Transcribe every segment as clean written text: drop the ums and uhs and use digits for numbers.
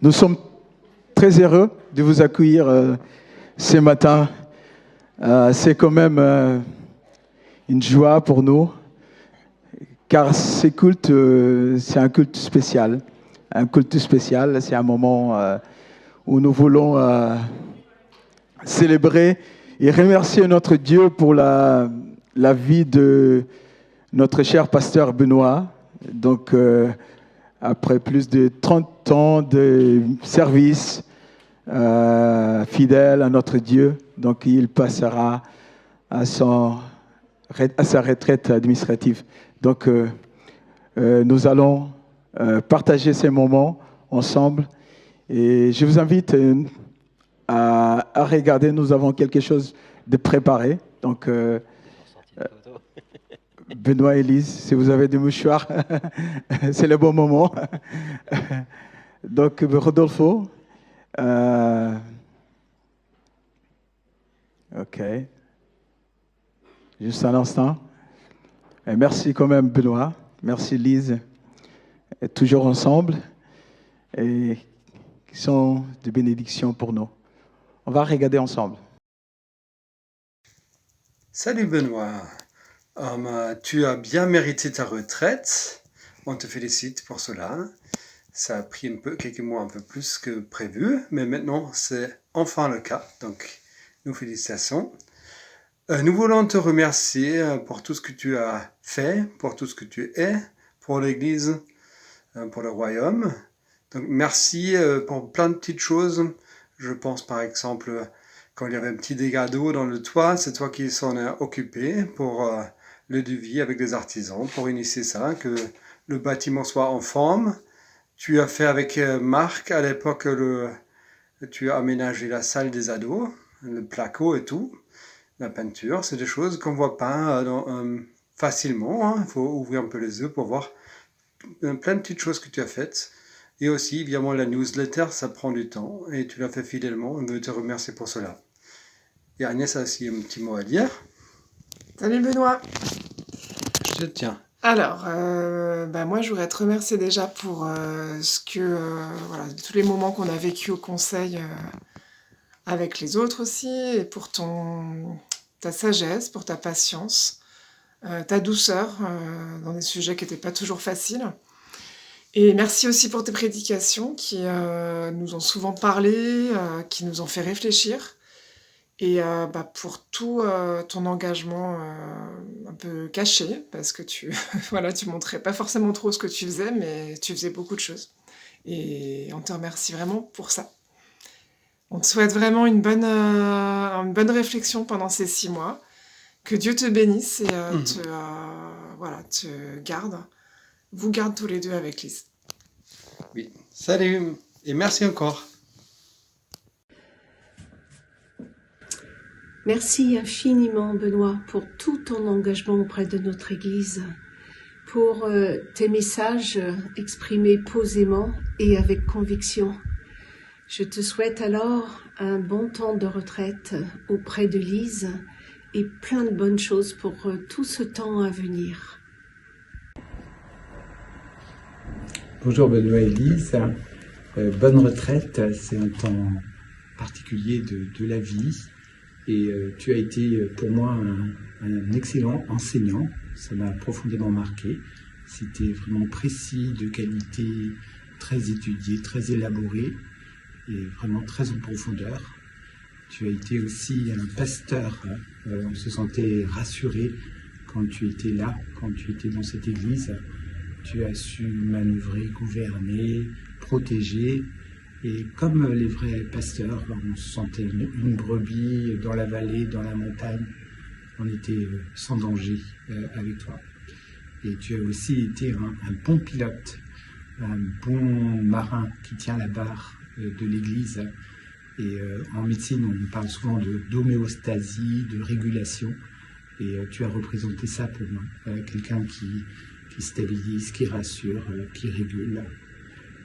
Nous sommes très heureux de vous accueillir ce matin. C'est quand même une joie pour nous, car ce culte, c'est un culte spécial. Un culte spécial, c'est un moment où nous voulons célébrer et remercier notre Dieu pour la vie de notre cher pasteur Benoît. Donc, après plus de 30 ans de service fidèle à notre Dieu, donc il passera à sa retraite administrative. Donc, nous allons partager ces moments ensemble. Et je vous invite à regarder, nous avons quelque chose de préparé. Donc, Benoît et Lise, si vous avez des mouchoirs, c'est le bon moment. Donc, Rodolfo. OK. Juste un instant. Et merci quand même, Benoît. Merci, Lise. Et toujours ensemble. Et qui sont des bénédictions pour nous. On va regarder ensemble. Salut Benoît. Tu as bien mérité ta retraite. On te félicite pour cela. Ça a pris quelques mois un peu plus que prévu, mais maintenant c'est enfin le cas. Donc, nous félicitations. Nous voulons te remercier pour tout ce que tu as fait, pour tout ce que tu es, pour l'Église, pour le Royaume. Donc, merci pour plein de petites choses. Je pense par exemple, quand il y avait un petit dégât d'eau dans le toit, c'est toi qui s'en es occupé pour le devis avec des artisans, pour initier ça, que le bâtiment soit en forme. Tu as fait avec Marc à l'époque, tu as aménagé la salle des ados, le placo et tout, la peinture. C'est des choses qu'on ne voit pas facilement. Il faut ouvrir un peu les yeux pour voir plein de petites choses que tu as faites. Et aussi, évidemment, la newsletter, ça prend du temps et tu l'as fait fidèlement. On veut te remercier pour cela. Et Agnès a aussi un petit mot à dire. Salut Benoît. Je te tiens. Alors, moi je voudrais te remercier déjà pour tous les moments qu'on a vécu au conseil avec les autres aussi, et pour ta sagesse, pour ta patience, ta douceur dans des sujets qui n'étaient pas toujours faciles. Et merci aussi pour tes prédications qui nous ont souvent parlé, qui nous ont fait réfléchir. Et pour tout ton engagement un peu caché, parce que tu montrais pas forcément trop ce que tu faisais, mais tu faisais beaucoup de choses. Et on te remercie vraiment pour ça. On te souhaite vraiment une bonne réflexion pendant ces 6 mois. Que Dieu te bénisse et te garde. Vous garde tous les deux avec Lise. Oui, salut et merci encore. Merci infiniment, Benoît, pour tout ton engagement auprès de notre Église, pour tes messages exprimés posément et avec conviction. Je te souhaite alors un bon temps de retraite auprès de Lise et plein de bonnes choses pour tout ce temps à venir. Bonjour Benoît et Lise. Bonne retraite, c'est un temps particulier de la vie. Et tu as été pour moi un excellent enseignant, ça m'a profondément marqué. C'était vraiment précis, de qualité, très étudié, très élaboré et vraiment très en profondeur. Tu as été aussi un pasteur, on se sentait rassuré quand tu étais là, quand tu étais dans cette église. Tu as su manœuvrer, gouverner, protéger. Et comme les vrais pasteurs, on se sentait une brebis dans la vallée, dans la montagne. On était sans danger avec toi. Et tu as aussi été un bon pilote, un bon marin qui tient la barre de l'Église. Et en médecine, on parle souvent d'homéostasie, de régulation. Et tu as représenté ça pour moi. Quelqu'un qui stabilise, qui rassure, qui régule.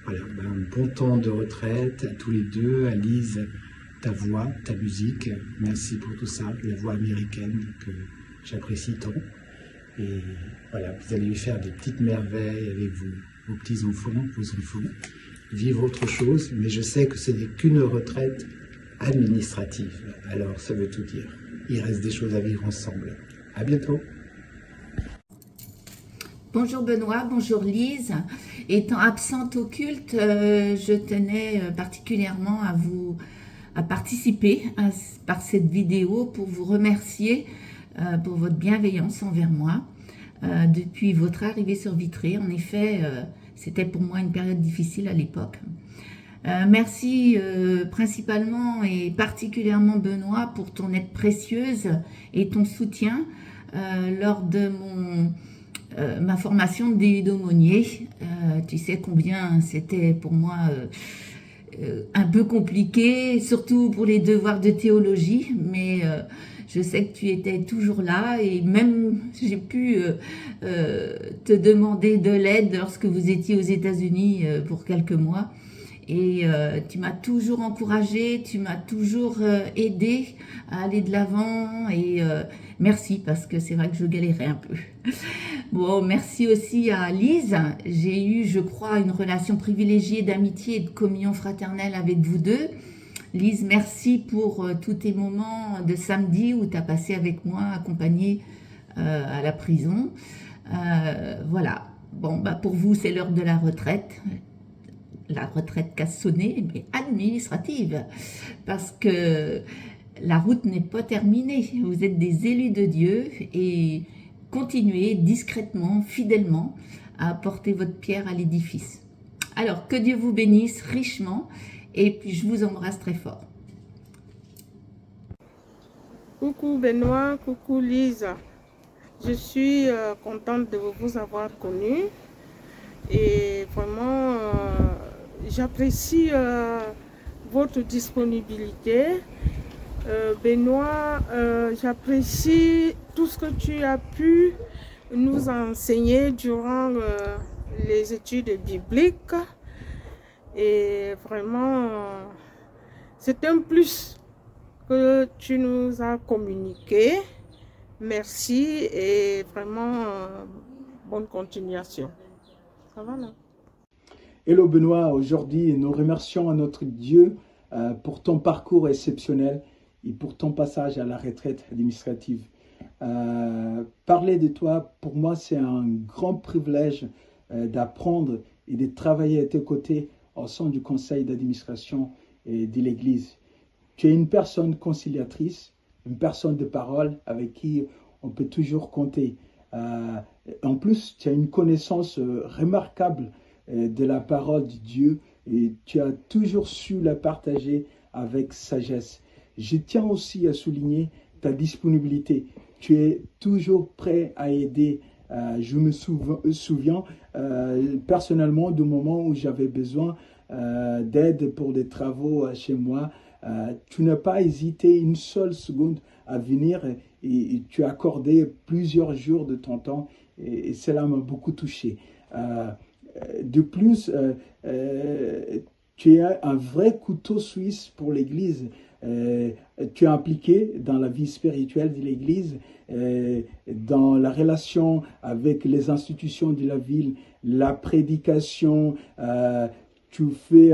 Voilà, un bon temps de retraite à tous les deux, à Lise, ta voix, ta musique, merci pour tout ça, la voix américaine que j'apprécie tant. Et voilà, vous allez faire des petites merveilles avec vos petits-enfants, vos enfants. vivre autre chose, mais je sais que ce n'est qu'une retraite administrative. Alors ça veut tout dire. Il reste des choses à vivre ensemble. À bientôt. Bonjour Benoît, bonjour Lise. Étant absente au culte, je tenais particulièrement à participer par cette vidéo pour vous remercier pour votre bienveillance envers moi depuis votre arrivée sur Vitré. En effet, c'était pour moi une période difficile à l'époque. Merci principalement et particulièrement Benoît pour ton aide précieuse et ton soutien lors de ma formation de DU d'aumônier. Tu sais combien c'était pour moi un peu compliqué, surtout pour les devoirs de théologie, mais je sais que tu étais toujours là et même j'ai pu te demander de l'aide lorsque vous étiez aux États-Unis pour quelques mois. Et tu m'as toujours encouragée, tu m'as toujours aidé à aller de l'avant et merci parce que c'est vrai que je galérais un peu. Bon, merci aussi à Lise. J'ai eu, je crois, une relation privilégiée d'amitié et de communion fraternelle avec vous deux. Lise, merci pour tous tes moments de samedi où tu as passé avec moi, accompagnée à la prison. Voilà. Bon, bah pour vous, c'est l'heure de la retraite. La retraite qu'a sonné, mais administrative, parce que la route n'est pas terminée. Vous êtes des élus de Dieu et continuez discrètement, fidèlement à apporter votre pierre à l'édifice. Alors, que Dieu vous bénisse richement et puis je vous embrasse très fort. Coucou Benoît, coucou Lise. Je suis contente de vous avoir connu et vraiment j'apprécie votre disponibilité. Benoît, j'apprécie tout ce que tu as pu nous enseigner durant les études bibliques et vraiment c'est un plus que tu nous as communiqué. Merci et vraiment bonne continuation. Ça va là? Hello Benoît, aujourd'hui nous remercions à notre Dieu pour ton parcours exceptionnel et pour ton passage à la retraite administrative. Parler de toi, pour moi, c'est un grand privilège d'apprendre et de travailler à tes côtés au sein du conseil d'administration et de l'Église. Tu es une personne conciliatrice, une personne de parole avec qui on peut toujours compter. En plus, tu as une connaissance remarquable de la parole de Dieu et tu as toujours su la partager avec sagesse. Je tiens aussi à souligner ta disponibilité. Tu es toujours prêt à aider. Je me souviens personnellement du moment où j'avais besoin d'aide pour des travaux chez moi. Tu n'as pas hésité une seule seconde à venir et tu as accordé plusieurs jours de ton temps et cela m'a beaucoup touché. De plus, tu es un vrai couteau suisse pour l'Église. Tu es impliqué dans la vie spirituelle de l'Église, dans la relation avec les institutions de la ville, la prédication. Tu fais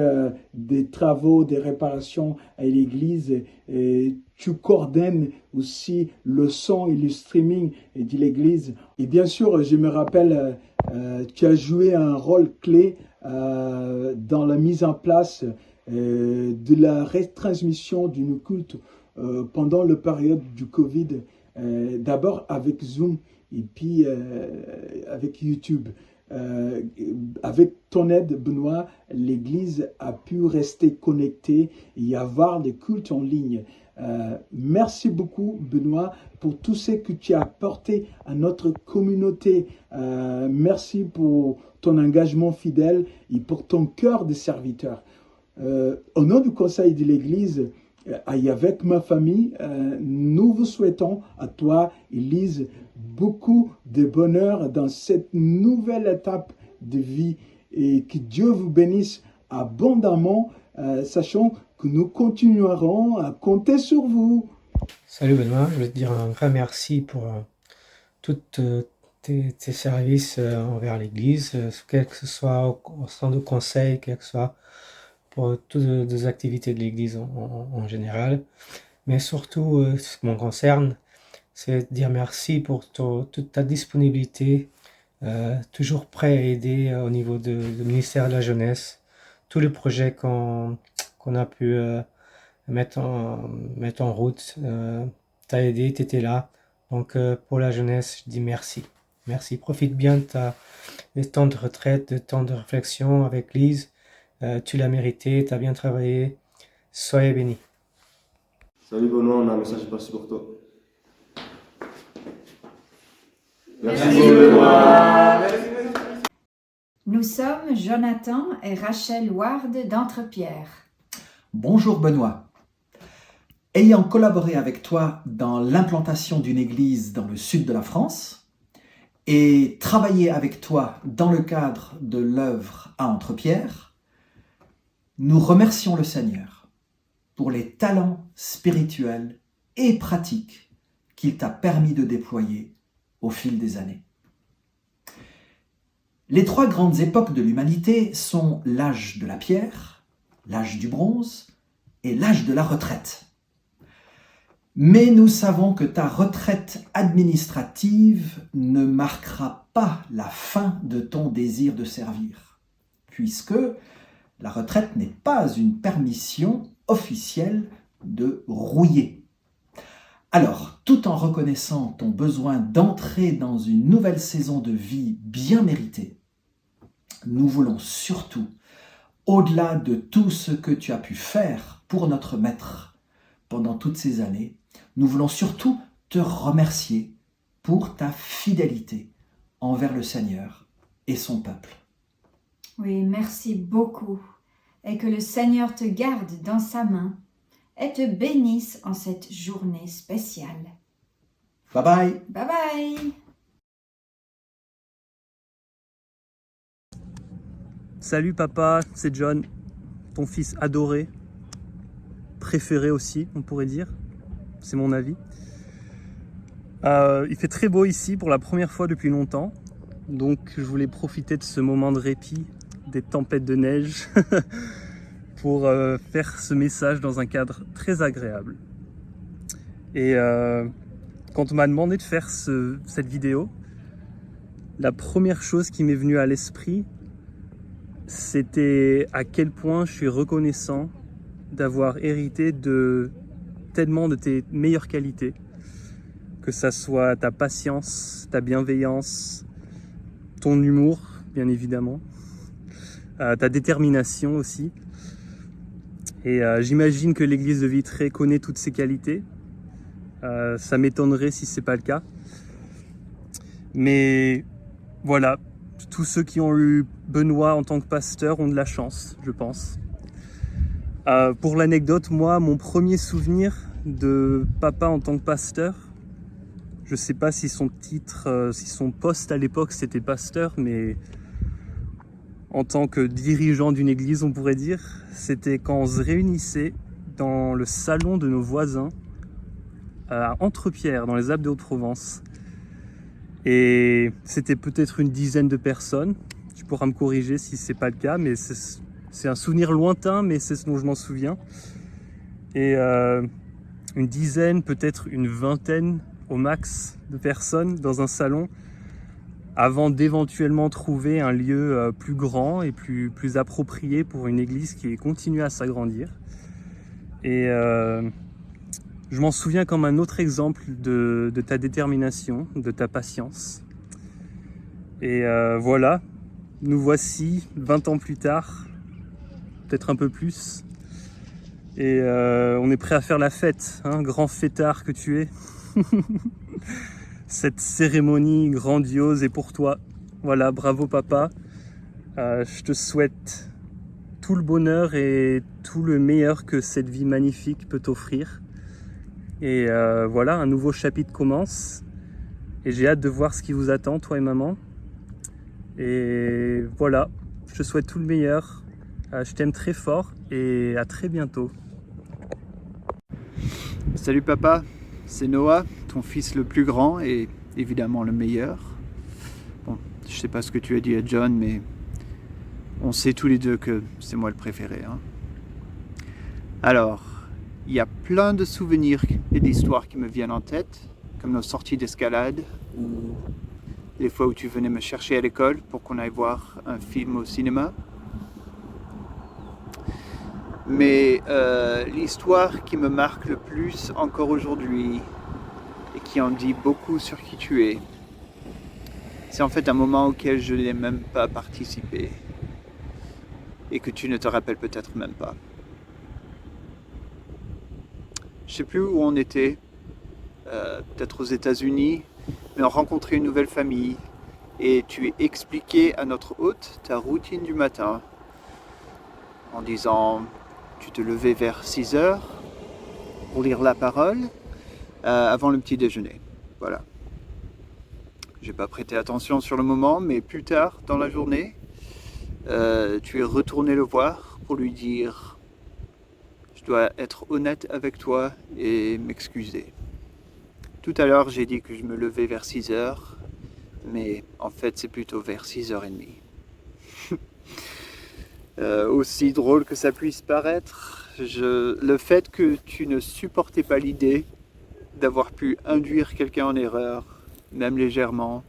des travaux, des réparations à l'Église. Tu coordonnes aussi le son et le streaming de l'Église. Et bien sûr, je me rappelle, tu as joué un rôle clé dans la mise en place de la retransmission d'une culte pendant la période du Covid, d'abord avec Zoom et puis avec YouTube. Avec ton aide, Benoît, l'Église a pu rester connectée et avoir des cultes en ligne. Merci beaucoup, Benoît, pour tout ce que tu as apporté à notre communauté. Merci pour ton engagement fidèle et pour ton cœur de serviteur. Au nom du conseil de l'Église, et avec ma famille, nous vous souhaitons à toi, Élise, beaucoup de bonheur dans cette nouvelle étape de vie et que Dieu vous bénisse abondamment, sachant que nous continuerons à compter sur vous. Salut Benoît, je veux te dire un grand merci pour toute tes services envers l'Église, quel que ce soit au centre de conseil, quel que ce soit pour toutes les activités de l'Église en général. Mais surtout, ce qui me concerne, c'est dire merci pour toute ta disponibilité, toujours prêt à aider au niveau du ministère de la Jeunesse, tous les projets qu'on a pu mettre en route. T'as aidé, t'étais là. Donc pour la jeunesse, je dis merci. Merci. Profite bien de des temps de retraite, de temps de réflexion avec Lise. Tu l'as mérité, tu as bien travaillé. Soyez bénis. Salut Benoît, on a un message passé pour toi. Merci Benoît. Nous sommes Jonathan et Rachel Ward d'Entrepierre. Bonjour Benoît. Ayant collaboré avec toi dans l'implantation d'une église dans le sud de la France et travaillé avec toi dans le cadre de l'œuvre à Entrepierre, nous remercions le Seigneur pour les talents spirituels et pratiques qu'il t'a permis de déployer au fil des années. Les 3 grandes époques de l'humanité sont l'âge de la pierre, l'âge du bronze et l'âge de la retraite. Mais nous savons que ta retraite administrative ne marquera pas la fin de ton désir de servir, puisque la retraite n'est pas une permission officielle de rouiller. Alors, tout en reconnaissant ton besoin d'entrer dans une nouvelle saison de vie bien méritée, nous voulons surtout, au-delà de tout ce que tu as pu faire pour notre Maître pendant toutes ces années, nous voulons surtout te remercier pour ta fidélité envers le Seigneur et son peuple. Oui, merci beaucoup. Et que le Seigneur te garde dans sa main et te bénisse en cette journée spéciale. Bye bye. Bye bye. Salut papa, c'est John, ton fils adoré, préféré aussi, on pourrait dire. C'est mon avis. Il fait très beau ici pour la première fois depuis longtemps, donc je voulais profiter de ce moment de répit, des tempêtes de neige, pour faire ce message dans un cadre très agréable. Et quand on m'a demandé de faire cette vidéo, la première chose qui m'est venue à l'esprit, c'était à quel point je suis reconnaissant d'avoir hérité de tellement de tes meilleures qualités, que ça soit ta patience, ta bienveillance, ton humour, bien évidemment, ta détermination aussi. Et j'imagine que l'église de Vitré connaît toutes ces qualités. Ça m'étonnerait si c'est pas le cas. Mais voilà, tous ceux qui ont eu Benoît en tant que pasteur ont de la chance, je pense. Pour l'anecdote, moi, mon premier souvenir de papa en tant que pasteur, je sais pas si son titre, si son poste à l'époque c'était pasteur, mais en tant que dirigeant d'une église, on pourrait dire, c'était quand on se réunissait dans le salon de nos voisins à Entrepierre, dans les Alpes de Haute-Provence. Et c'était peut-être une dizaine de personnes. Tu pourras me corriger si c'est pas le cas, mais c'est un souvenir lointain, mais c'est ce dont je m'en souviens. Et une dizaine, peut-être une vingtaine au max de personnes dans un salon, avant d'éventuellement trouver un lieu plus grand et plus approprié pour une église qui continue à s'agrandir. Et je m'en souviens comme un autre exemple de ta détermination, de ta patience. Et voilà, nous voici 20 ans plus tard, peut-être un peu plus, et on est prêt à faire la fête, hein, grand fêtard que tu es. Cette cérémonie grandiose est pour toi. Voilà, bravo papa. Je te souhaite tout le bonheur et tout le meilleur que cette vie magnifique peut t'offrir. Et voilà, un nouveau chapitre commence. Et j'ai hâte de voir ce qui vous attend, toi et maman. Et voilà, je te souhaite tout le meilleur. Je t'aime très fort et à très bientôt. Salut papa, c'est Noah, ton fils le plus grand et évidemment le meilleur. Je sais pas ce que tu as dit à John, mais on sait tous les deux que c'est moi le préféré. Hein. Alors, il y a plein de souvenirs et d'histoires qui me viennent en tête, comme nos sorties d'escalade, ou les fois où tu venais me chercher à l'école pour qu'on aille voir un film au cinéma. Mais l'histoire qui me marque le plus encore aujourd'hui, et qui en dit beaucoup sur qui tu es, c'est en fait un moment auquel je n'ai même pas participé et que tu ne te rappelles peut-être même pas. Je ne sais plus où on était, peut-être aux États-Unis, mais on rencontrait une nouvelle famille et tu expliquais à notre hôte ta routine du matin en disant tu te levais vers 6 heures pour lire la parole avant le petit déjeuner. Voilà. J'ai pas prêté attention sur le moment, mais plus tard dans la journée, tu es retourné le voir pour lui dire « Je dois être honnête avec toi et m'excuser. » Tout à l'heure, j'ai dit que je me levais vers 6 heures, mais en fait, c'est plutôt vers 6h30. Aussi drôle que ça puisse paraître, le fait que tu ne supportais pas l'idée d'avoir pu induire quelqu'un en erreur, même légèrement,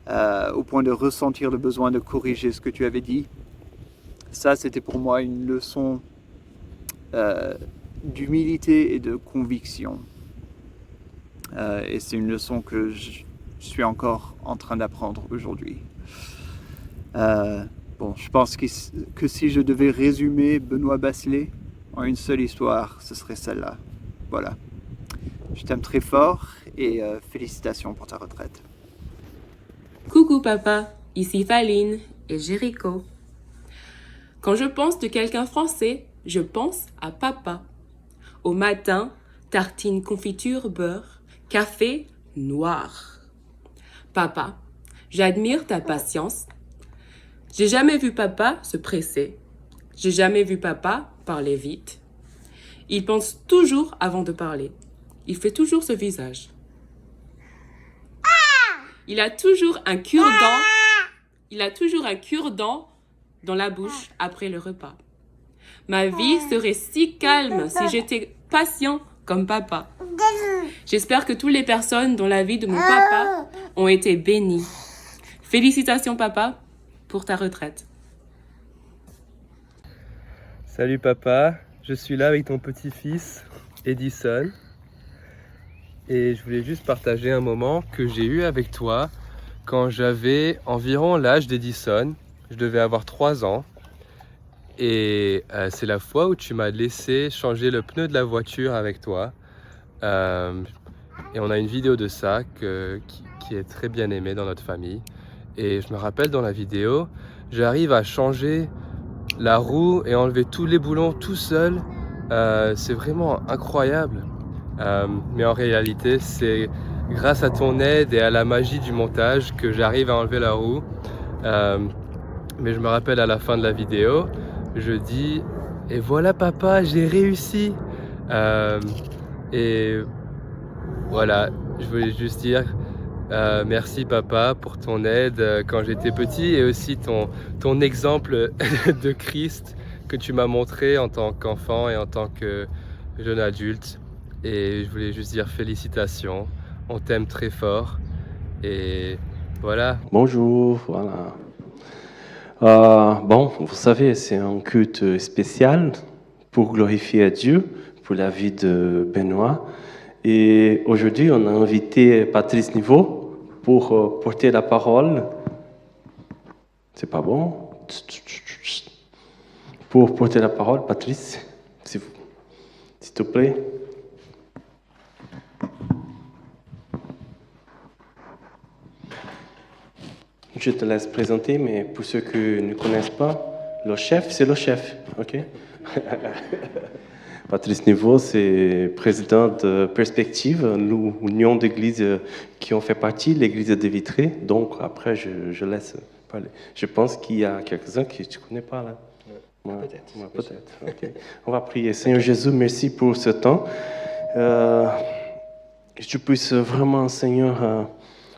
au point de ressentir le besoin de corriger ce que tu avais dit. Ça, c'était pour moi une leçon d'humilité et de conviction. Et c'est une leçon que je suis encore en train d'apprendre aujourd'hui. Bon, je pense que si je devais résumer Benoît Basselet en une seule histoire, ce serait celle-là. Voilà. Je t'aime très fort et félicitations pour ta retraite. Coucou papa, ici Faline et Jéricho. Quand je pense de quelqu'un français, je pense à papa. Au matin, tartine confiture beurre, café noir. Papa, j'admire ta patience. J'ai jamais vu papa se presser. J'ai jamais vu papa parler vite. Il pense toujours avant de parler. Il fait toujours ce visage. Il a toujours un cure-dent. Il a toujours un cure-dent dans la bouche après le repas. Ma vie serait si calme si j'étais patient comme papa. J'espère que toutes les personnes dans la vie de mon papa ont été bénies. Félicitations papa pour ta retraite. Salut papa, je suis là avec ton petit-fils Edison. Et je voulais juste partager un moment que j'ai eu avec toi quand j'avais environ l'âge d'Edison. Je devais avoir 3 ans. Et c'est la fois où tu m'as laissé changer le pneu de la voiture avec toi. Et on a une vidéo de ça qui est très bien aimée dans notre famille. Et je me rappelle dans la vidéo, j'arrive à changer la roue et enlever tous les boulons tout seul. C'est vraiment incroyable. Mais en réalité, c'est grâce à ton aide et à la magie du montage que j'arrive à enlever la roue. Mais je me rappelle à la fin de la vidéo, je dis « Et voilà papa, j'ai réussi !» Et voilà, je voulais juste dire merci papa pour ton aide quand j'étais petit et aussi ton exemple de Christ que tu m'as montré en tant qu'enfant et en tant que jeune adulte. Et je voulais juste dire félicitations, on t'aime très fort et voilà. Bonjour, voilà. Bon, vous savez, c'est un culte spécial pour glorifier Dieu, pour la vie de Benoît. Et aujourd'hui, on a invité Patrice Niveau pour porter la parole. C'est pas bon? Pour porter la parole, Patrice, s'il te plaît. Je te laisse présenter, mais pour ceux qui ne connaissent pas, le chef, c'est le chef, ok? Patrice Niveau, c'est président de Perspective, l'union d'églises qui ont fait partie, l'église de Vitré. Donc après, je laisse parler. Je pense qu'il y a quelques-uns que tu ne connais pas là. Ouais, peut-être. Ouais, peut-être. Okay. On va prier. Seigneur Jésus, merci pour ce temps. Que tu puisses vraiment, Seigneur,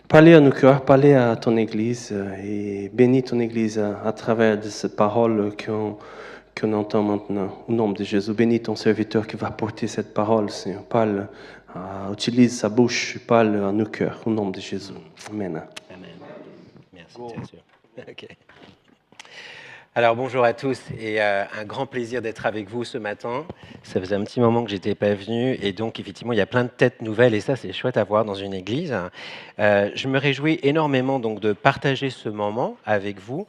parler à nos cœurs, parler à ton Église et bénis ton Église à travers de cette parole qu'on entend maintenant. Au nom de Jésus, bénis ton serviteur qui va porter cette parole, Seigneur. Parle, utilise sa bouche, parle à nos cœurs. Au nom de Jésus. Amen. Amen. Merci, bien sûr. Ok. Alors bonjour à tous et un grand plaisir d'être avec vous ce matin. Ça faisait un petit moment que j'étais pas venu et donc effectivement il y a plein de têtes nouvelles et ça c'est chouette à voir dans une église. Je me réjouis énormément donc de partager ce moment avec vous.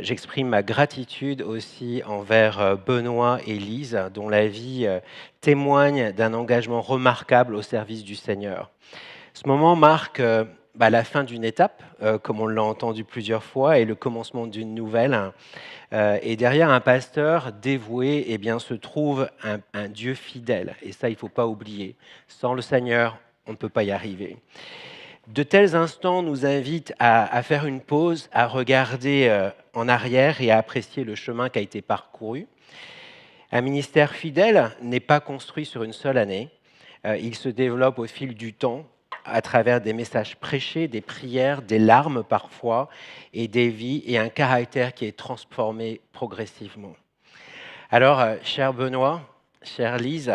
J'exprime ma gratitude aussi envers Benoît et Lise dont la vie témoigne d'un engagement remarquable au service du Seigneur. Ce moment marque la fin d'une étape, comme on l'a entendu plusieurs fois, et le commencement d'une nouvelle. Et derrière un pasteur dévoué, eh bien, se trouve un Dieu fidèle. Et ça, il ne faut pas oublier. Sans le Seigneur, on ne peut pas y arriver. De tels instants nous invitent à faire une pause, à regarder en arrière et à apprécier le chemin qui a été parcouru. Un ministère fidèle n'est pas construit sur une seule année. Il se développe au fil du temps, à travers des messages prêchés, des prières, des larmes parfois, et des vies, et un caractère qui est transformé progressivement. Alors, cher Benoît, chère Lise,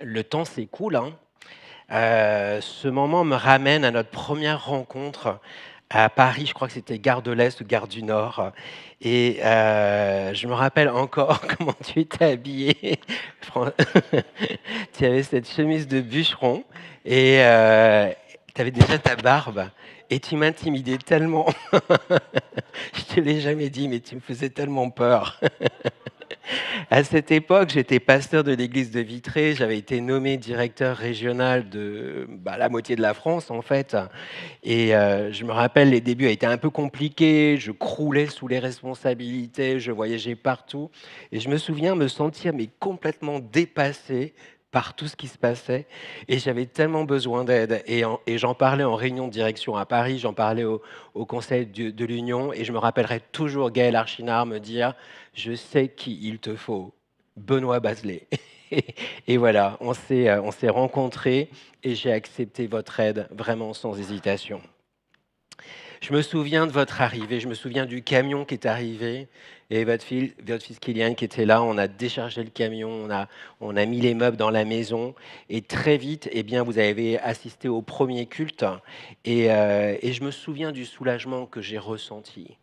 le temps s'écoule. Ce moment me ramène à notre première rencontre à Paris, je crois que c'était Gare de l'Est ou Gare du Nord. Et je me rappelle encore comment tu étais habillé. Tu avais cette chemise de bûcheron et tu avais déjà ta barbe. Et tu m'intimidais tellement. Je ne te l'ai jamais dit, mais tu me faisais tellement peur. À cette époque, j'étais pasteur de l'église de Vitré. J'avais été nommé directeur régional de la moitié de la France, en fait. Et je me rappelle, les débuts étaient un peu compliqués. Je croulais sous les responsabilités. Je voyageais partout. Et je me souviens me sentir complètement dépassé par tout ce qui se passait. Et j'avais tellement besoin d'aide. Et j'en parlais en réunion de direction à Paris. J'en parlais au Conseil de l'Union. Et je me rappellerai toujours Gaël Archinard me dire « Je sais qui il te faut, Benoît Bazelet ». Et voilà, on s'est rencontrés et j'ai accepté votre aide vraiment sans hésitation. Je me souviens de votre arrivée, je me souviens du camion qui est arrivé et votre fils Kylian qui était là. On a déchargé le camion, on a mis les meubles dans la maison et très vite, eh bien, vous avez assisté au premier culte et je me souviens du soulagement que j'ai ressenti.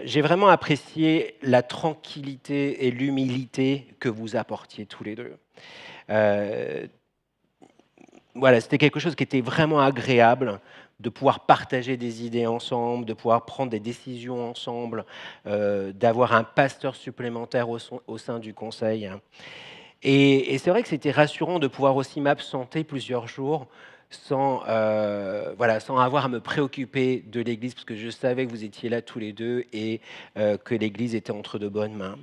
J'ai vraiment apprécié la tranquillité et l'humilité que vous apportiez tous les deux. Voilà, c'était quelque chose qui était vraiment agréable de pouvoir partager des idées ensemble, de pouvoir prendre des décisions ensemble, d'avoir un pasteur supplémentaire au sein du conseil. Et c'est vrai que c'était rassurant de pouvoir aussi m'absenter plusieurs jours sans avoir à me préoccuper de l'Église, parce que je savais que vous étiez là tous les deux et que l'Église était entre de bonnes mains.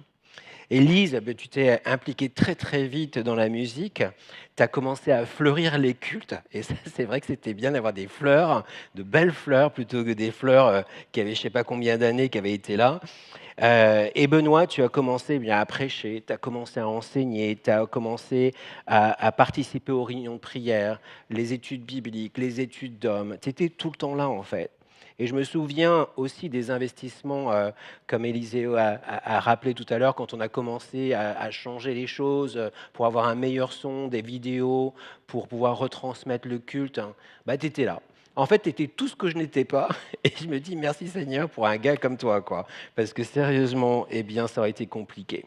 Et Lise, tu t'es impliquée très très vite dans la musique, tu as commencé à fleurir les cultes, et ça, c'est vrai que c'était bien d'avoir des fleurs, de belles fleurs, plutôt que des fleurs qui avaient je ne sais pas combien d'années, qui avaient été là. Et Benoît, tu as commencé à prêcher, tu as commencé à enseigner, tu as commencé à participer aux réunions de prière, les études bibliques, les études d'hommes. Tu étais tout le temps là, en fait. Et je me souviens aussi des investissements, comme Élisée a rappelé tout à l'heure, quand on a commencé à changer les choses pour avoir un meilleur son, des vidéos, pour pouvoir retransmettre le culte. Tu étais là. En fait, tu étais tout ce que je n'étais pas. Et je me dis, merci Seigneur pour un gars comme toi, quoi. Parce que sérieusement, eh bien, ça aurait été compliqué.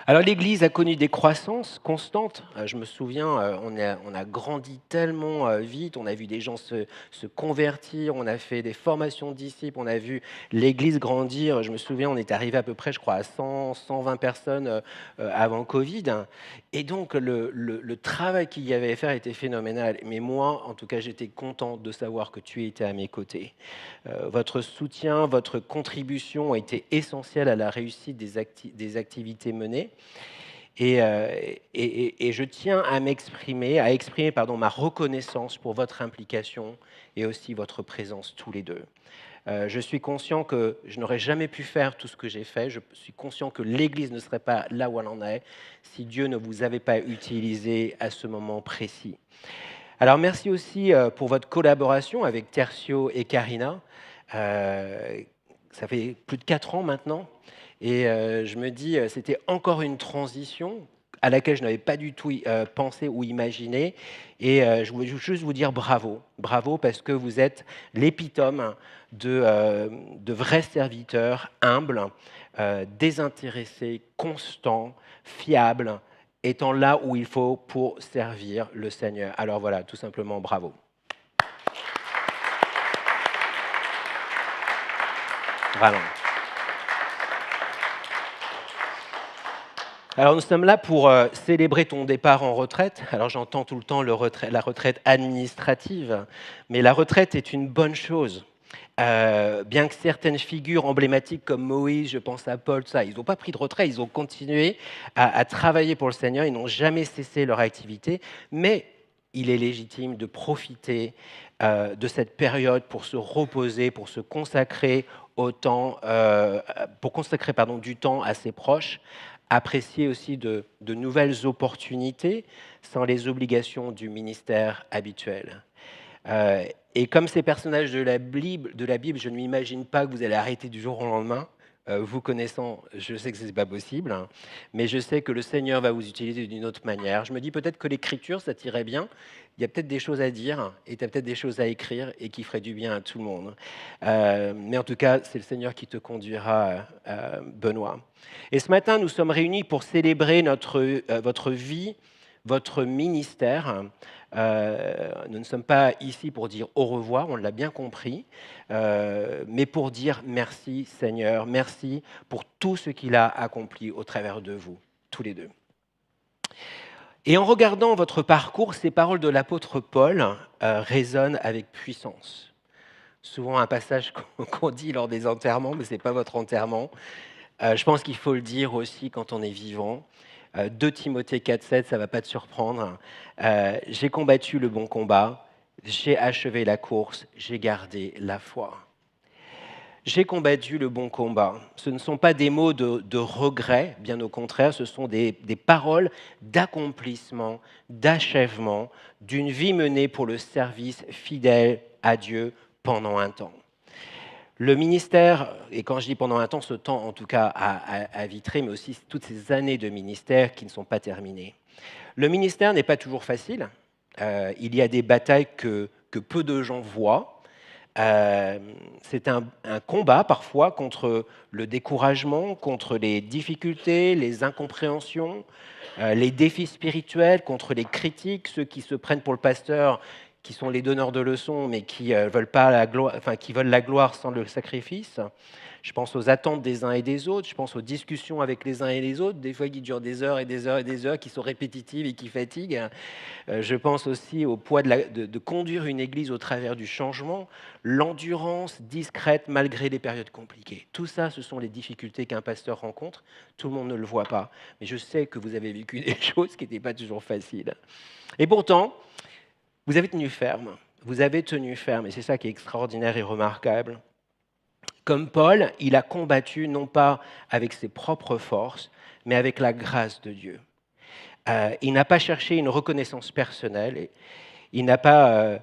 Alors l'Église a connu des croissances constantes. Je me souviens, on a grandi tellement vite, on a vu des gens se convertir, on a fait des formations de disciples, on a vu l'Église grandir. Je me souviens, on est arrivé à peu près, je crois, à 100, 120 personnes avant Covid. Et donc le travail qu'il y avait à faire était phénoménal. Mais moi, en tout cas, j'étais content de savoir que tu étais à mes côtés. Votre soutien, votre contribution a été essentielle à la réussite des activités menées. Et je tiens à exprimer ma reconnaissance pour votre implication et aussi votre présence tous les deux. Je suis conscient que je n'aurais jamais pu faire tout ce que j'ai fait. Je suis conscient que l'Église ne serait pas là où elle en est si Dieu ne vous avait pas utilisé à ce moment précis. Alors merci aussi pour votre collaboration avec Tertio et Karina. Ça fait plus de 4 ans maintenant. Et je me dis, c'était encore une transition à laquelle je n'avais pas du tout pensé ou imaginé. Et je voulais juste vous dire bravo. Bravo parce que vous êtes l'épitome de vrais serviteurs humbles, désintéressés, constants, fiables, étant là où il faut pour servir le Seigneur. Alors voilà, tout simplement bravo. Vraiment. Alors nous sommes là pour célébrer ton départ en retraite. Alors j'entends tout le temps la retraite administrative, mais la retraite est une bonne chose. Bien que certaines figures emblématiques comme Moïse, je pense à Paul, ça, ils n'ont pas pris de retraite, ils ont continué à travailler pour le Seigneur, ils n'ont jamais cessé leur activité, mais il est légitime de profiter de cette période pour se reposer, pour se consacrer du temps à ses proches, apprécier aussi de nouvelles opportunités sans les obligations du ministère habituel. Et comme ces personnages de la Bible, je ne m'imagine pas que vous allez arrêter du jour au lendemain. Vous connaissant, je sais que ce n'est pas possible, hein, mais je sais que le Seigneur va vous utiliser d'une autre manière. Je me dis peut-être que l'écriture, ça t'irait bien. Il y a peut-être des choses à dire et tu as peut-être des choses à écrire et qui feraient du bien à tout le monde. Mais en tout cas, c'est le Seigneur qui te conduira, Benoît. Et ce matin, nous sommes réunis pour célébrer votre vie, votre ministère. Nous ne sommes pas ici pour dire au revoir, on l'a bien compris, mais pour dire merci Seigneur, merci pour tout ce qu'il a accompli au travers de vous, tous les deux. Et en regardant votre parcours, ces paroles de l'apôtre Paul résonnent avec puissance. Souvent un passage qu'on dit lors des enterrements, mais ce n'est pas votre enterrement. Je pense qu'il faut le dire aussi quand on est vivant. 2 Timothée 4,7, ça ne va pas te surprendre. J'ai combattu le bon combat, j'ai achevé la course, j'ai gardé la foi. J'ai combattu le bon combat. Ce ne sont pas des mots de regret, bien au contraire, ce sont des paroles d'accomplissement, d'achèvement, d'une vie menée pour le service fidèle à Dieu pendant un temps. Le ministère, et quand je dis pendant un temps, ce temps en tout cas à Vitré, mais aussi toutes ces années de ministère qui ne sont pas terminées. Le ministère n'est pas toujours facile. Il y a des batailles que peu de gens voient. C'est un combat parfois contre le découragement, contre les difficultés, les incompréhensions, les défis spirituels, contre les critiques, ceux qui se prennent pour le pasteur, qui sont les donneurs de leçons, mais qui veulent la gloire sans le sacrifice. Je pense aux attentes des uns et des autres, je pense aux discussions avec les uns et les autres, des fois qui durent des heures et des heures et des heures, qui sont répétitives et qui fatiguent. Je pense aussi au poids de conduire une église au travers du changement, l'endurance discrète malgré les périodes compliquées. Tout ça, ce sont les difficultés qu'un pasteur rencontre. Tout le monde ne le voit pas, mais je sais que vous avez vécu des choses qui n'étaient pas toujours faciles. Et pourtant, vous avez tenu ferme, et c'est ça qui est extraordinaire et remarquable. Comme Paul, il a combattu non pas avec ses propres forces, mais avec la grâce de Dieu. Il n'a pas cherché une reconnaissance personnelle, il a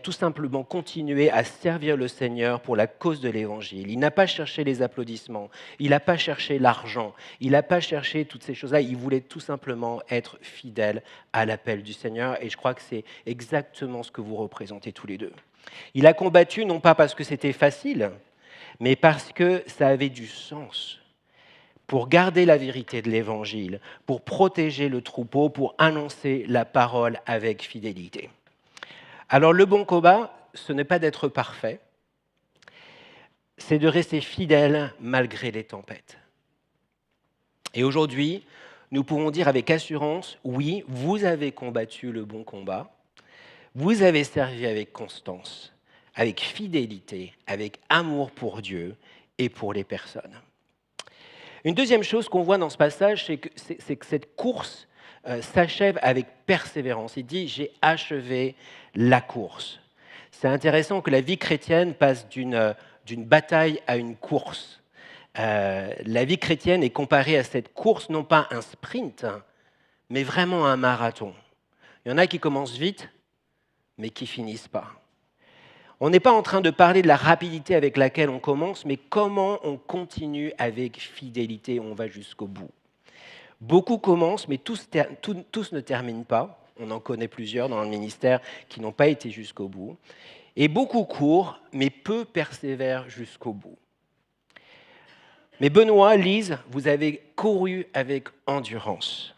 tout simplement continué à servir le Seigneur pour la cause de l'Évangile. Il n'a pas cherché les applaudissements, il n'a pas cherché l'argent, il n'a pas cherché toutes ces choses-là. Il voulait tout simplement être fidèle à l'appel du Seigneur, et je crois que c'est exactement ce que vous représentez tous les deux. Il a combattu non pas parce que c'était facile, mais parce que ça avait du sens. Pour garder la vérité de l'Évangile, pour protéger le troupeau, pour annoncer la parole avec fidélité. Alors le bon combat, ce n'est pas d'être parfait, c'est de rester fidèle malgré les tempêtes. Et aujourd'hui, nous pouvons dire avec assurance, oui, vous avez combattu le bon combat, vous avez servi avec constance, avec fidélité, avec amour pour Dieu et pour les personnes. Une deuxième chose qu'on voit dans ce passage, c'est que cette course s'achève avec persévérance. Il dit « j'ai achevé la course ». C'est intéressant que la vie chrétienne passe d'une bataille à une course. La vie chrétienne est comparée à cette course, non pas un sprint, mais vraiment un marathon. Il y en a qui commencent vite, mais qui finissent pas. On n'est pas en train de parler de la rapidité avec laquelle on commence, mais comment on continue avec fidélité, on va jusqu'au bout. Beaucoup commencent, mais tous ne terminent pas. On en connaît plusieurs dans le ministère qui n'ont pas été jusqu'au bout. Et beaucoup courent, mais peu persévèrent jusqu'au bout. Mais Benoît, Lise, vous avez couru avec endurance.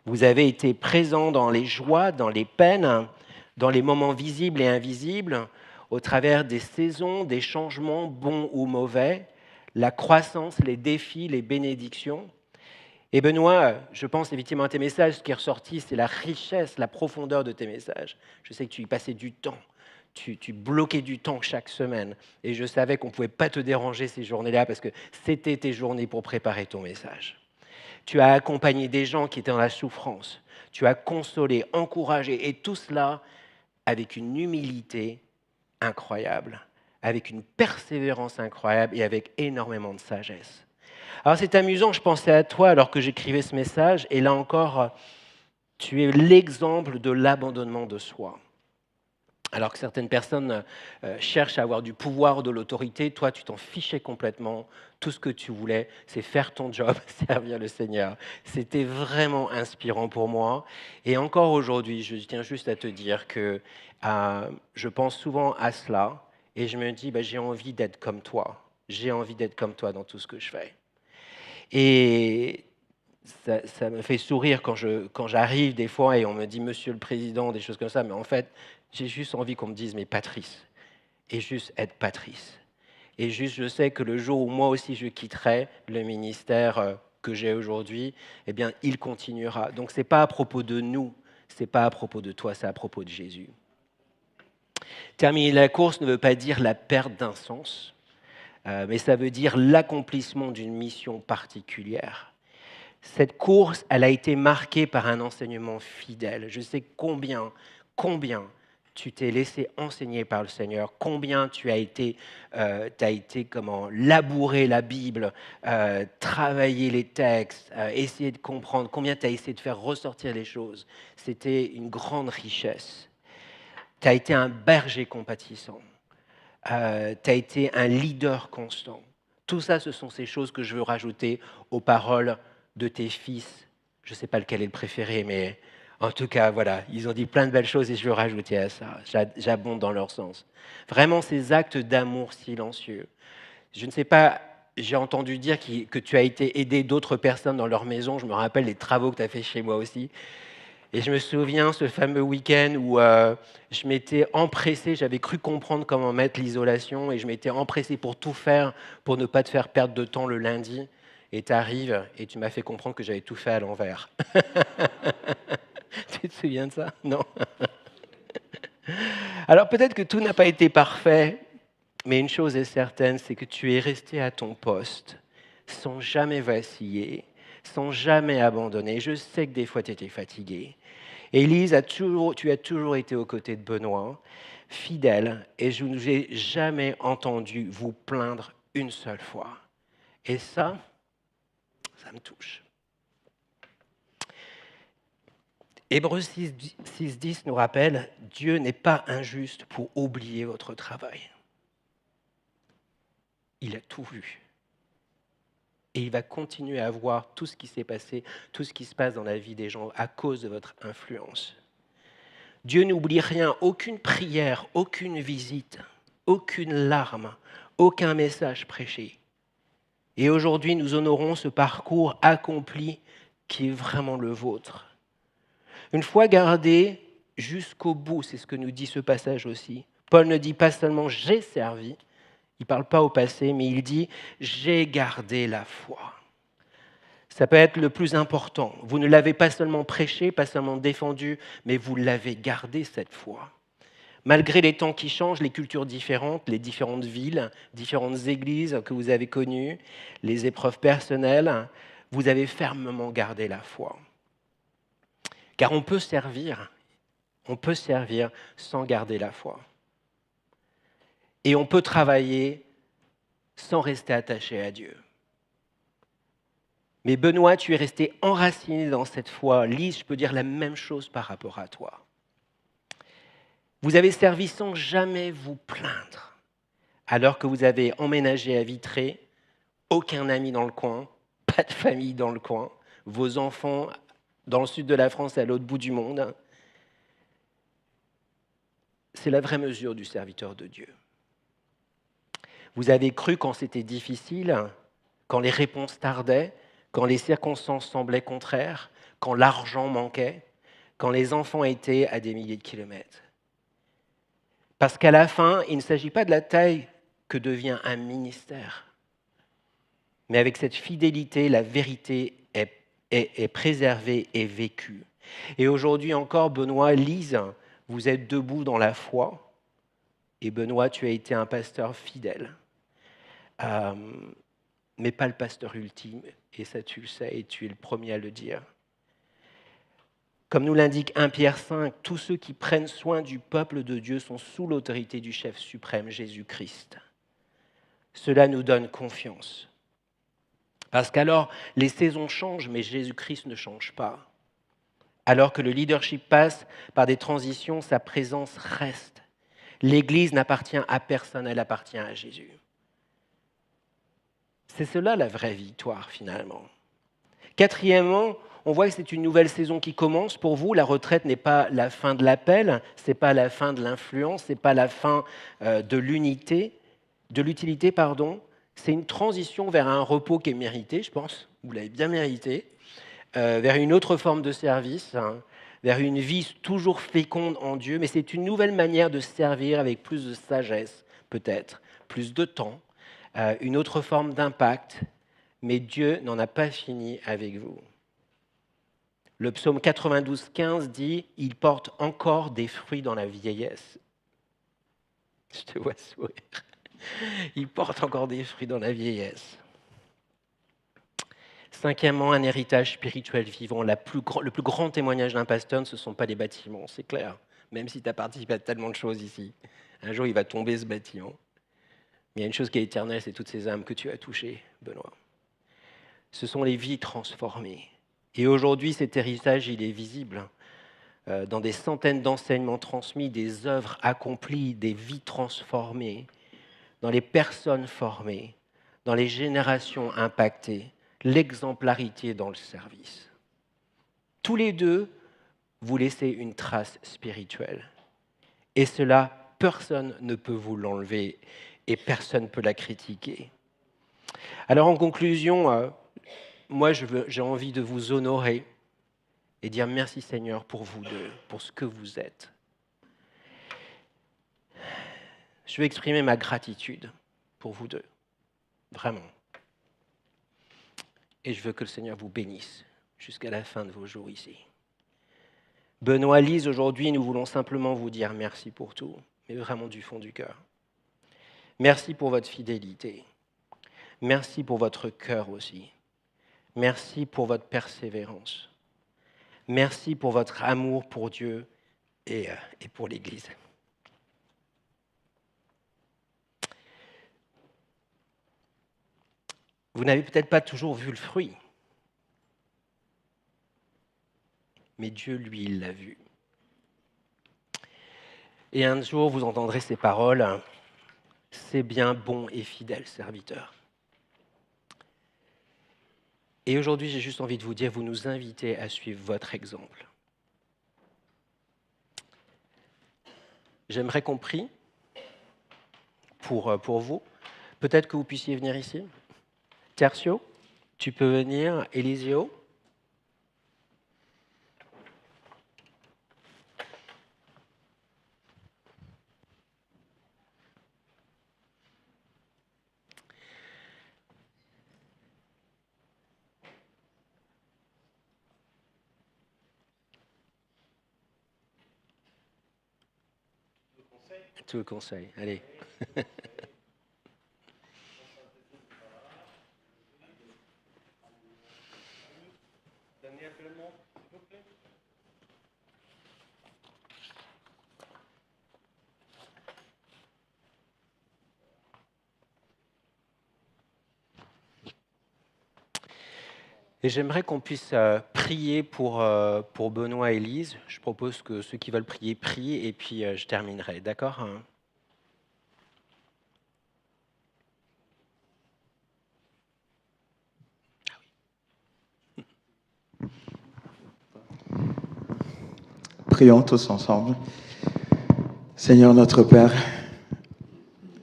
Vous avez été présents dans les joies, dans les peines, dans les moments visibles et invisibles, au travers des saisons, des changements, bons ou mauvais, la croissance, les défis, les bénédictions. Et Benoît, je pense effectivement à tes messages, ce qui est ressorti, c'est la richesse, la profondeur de tes messages. Je sais que tu y passais du temps, tu bloquais du temps chaque semaine. Et je savais qu'on ne pouvait pas te déranger ces journées-là parce que c'était tes journées pour préparer ton message. Tu as accompagné des gens qui étaient dans la souffrance. Tu as consolé, encouragé, et tout cela avec une humilité incroyable, avec une persévérance incroyable et avec énormément de sagesse. Alors c'est amusant, je pensais à toi alors que j'écrivais ce message, et là encore, tu es l'exemple de l'abandonnement de soi. Alors que certaines personnes cherchent à avoir du pouvoir, de l'autorité, toi tu t'en fichais complètement. Tout ce que tu voulais, c'est faire ton job, servir le Seigneur. C'était vraiment inspirant pour moi. Et encore aujourd'hui, je tiens juste à te dire que je pense souvent à cela, et je me dis, j'ai envie d'être comme toi. J'ai envie d'être comme toi dans tout ce que je fais. Et ça me fait sourire quand j'arrive des fois et on me dit « Monsieur le Président », des choses comme ça, mais en fait, j'ai juste envie qu'on me dise « Mais Patrice », et juste être Patrice. Et juste, je sais que le jour où moi aussi je quitterai le ministère que j'ai aujourd'hui, eh bien, il continuera. Donc, ce n'est pas à propos de nous, ce n'est pas à propos de toi, c'est à propos de Jésus. Terminer la course ne veut pas dire la perte d'un sens, mais ça veut dire l'accomplissement d'une mission particulière. Cette course, elle a été marquée par un enseignement fidèle. Je sais combien tu t'es laissé enseigner par le Seigneur, combien tu as été labourer la Bible, travailler les textes, essayer de comprendre, combien tu as essayé de faire ressortir les choses. C'était une grande richesse. Tu as été un berger compatissant. Tu as été un leader constant. Tout ça, ce sont ces choses que je veux rajouter aux paroles de tes fils. Je ne sais pas lequel est le préféré, mais en tout cas, voilà, ils ont dit plein de belles choses et je veux rajouter à ça. J'abonde dans leur sens. Vraiment, ces actes d'amour silencieux. Je ne sais pas, j'ai entendu dire que tu as été aider d'autres personnes dans leur maison. Je me rappelle les travaux que tu as fait chez moi aussi. Et je me souviens ce fameux week-end où je m'étais empressé, j'avais cru comprendre comment mettre l'isolation et je m'étais empressé pour tout faire pour ne pas te faire perdre de temps le lundi. Et tu arrives et tu m'as fait comprendre que j'avais tout fait à l'envers. Tu te souviens de ça? Non. Alors peut-être que tout n'a pas été parfait, mais une chose est certaine, c'est que tu es resté à ton poste sans jamais vaciller, sans jamais abandonner. Je sais que des fois tu étais fatigué. Élise, tu as toujours été aux côtés de Benoît, fidèle, et je ne vous ai jamais entendu vous plaindre une seule fois. Et ça me touche. Hébreux 6.10 nous rappelle, Dieu n'est pas injuste pour oublier votre travail. Il a tout vu. Et il va continuer à voir tout ce qui s'est passé, tout ce qui se passe dans la vie des gens à cause de votre influence. Dieu n'oublie rien, aucune prière, aucune visite, aucune larme, aucun message prêché. Et aujourd'hui, nous honorons ce parcours accompli qui est vraiment le vôtre. Une fois gardé jusqu'au bout, c'est ce que nous dit ce passage aussi. Paul ne dit pas seulement « j'ai servi », il ne parle pas au passé, mais il dit « j'ai gardé la foi ». Ça peut être le plus important. Vous ne l'avez pas seulement prêché, pas seulement défendu, mais vous l'avez gardé cette foi. Malgré les temps qui changent, les cultures différentes, les différentes villes, différentes églises que vous avez connues, les épreuves personnelles, vous avez fermement gardé la foi. Car on peut servir sans garder la foi. Et on peut travailler sans rester attaché à Dieu. Mais Benoît, tu es resté enraciné dans cette foi. Lise, je peux dire la même chose par rapport à toi. Vous avez servi sans jamais vous plaindre, alors que vous avez emménagé à Vitré, aucun ami dans le coin, pas de famille dans le coin, vos enfants dans le sud de la France à l'autre bout du monde. C'est la vraie mesure du serviteur de Dieu. Vous avez cru quand c'était difficile, quand les réponses tardaient, quand les circonstances semblaient contraires, quand l'argent manquait, quand les enfants étaient à des milliers de kilomètres. Parce qu'à la fin, il ne s'agit pas de la taille que devient un ministère. Mais avec cette fidélité, la vérité est préservée et vécue. Et aujourd'hui encore, Benoît, Lise, vous êtes debout dans la foi. Et Benoît, tu as été un pasteur fidèle. Mais pas le pasteur ultime. Et ça, tu le sais, et tu es le premier à le dire. Comme nous l'indique 1 Pierre 5, tous ceux qui prennent soin du peuple de Dieu sont sous l'autorité du chef suprême, Jésus-Christ. Cela nous donne confiance. Parce qu'alors, les saisons changent, mais Jésus-Christ ne change pas. Alors que le leadership passe par des transitions, sa présence reste. L'Église n'appartient à personne, elle appartient à Jésus. C'est cela la vraie victoire, finalement. Quatrièmement, on voit que c'est une nouvelle saison qui commence. Pour vous, la retraite n'est pas la fin de l'appel, ce n'est pas la fin de l'influence, ce n'est pas la fin de l'utilité, c'est une transition vers un repos qui est mérité, je pense, vous l'avez bien mérité, vers une autre forme de service, vers une vie toujours féconde en Dieu, mais c'est une nouvelle manière de servir avec plus de sagesse, peut-être, plus de temps, une autre forme d'impact, mais Dieu n'en a pas fini avec vous. Le psaume 92,15 dit « Il porte encore des fruits dans la vieillesse ». Je te vois sourire. Il porte encore des fruits dans la vieillesse. Cinquièmement, un héritage spirituel vivant. Le plus grand témoignage d'un pasteur, ce ne sont pas les bâtiments, c'est clair. Même si tu as participé à tellement de choses ici. Un jour, il va tomber ce bâtiment. Mais il y a une chose qui est éternelle, c'est toutes ces âmes que tu as touchées, Benoît. Ce sont les vies transformées. Et aujourd'hui, cet héritage, il est visible dans des centaines d'enseignements transmis, des œuvres accomplies, des vies transformées, dans les personnes formées, dans les générations impactées, l'exemplarité dans le service. Tous les deux, vous laissez une trace spirituelle. Et cela, personne ne peut vous l'enlever et personne ne peut la critiquer. Alors en conclusion, moi j'ai envie de vous honorer et dire merci Seigneur pour vous deux, pour ce que vous êtes. Je veux exprimer ma gratitude pour vous deux, vraiment. Et je veux que le Seigneur vous bénisse jusqu'à la fin de vos jours ici. Benoît, Lise, aujourd'hui, nous voulons simplement vous dire merci pour tout, mais vraiment du fond du cœur. Merci pour votre fidélité. Merci pour votre cœur aussi. Merci pour votre persévérance. Merci pour votre amour pour Dieu et pour l'Église. Vous n'avez peut-être pas toujours vu le fruit, mais Dieu, lui, il l'a vu. Et un jour, vous entendrez ces paroles, « C'est bien, bon et fidèle serviteur ». Et aujourd'hui, j'ai juste envie de vous dire, vous nous invitez à suivre votre exemple. J'aimerais qu'on prie pour vous. Peut-être que vous puissiez venir ici. Tertio, tu peux venir. Elisio. Tout le conseil, allez. Et j'aimerais qu'on puisse prier pour Benoît et Lise. Je propose que ceux qui veulent prier, prient, et puis je terminerai, d'accord ? Prions tous ensemble. Seigneur notre Père,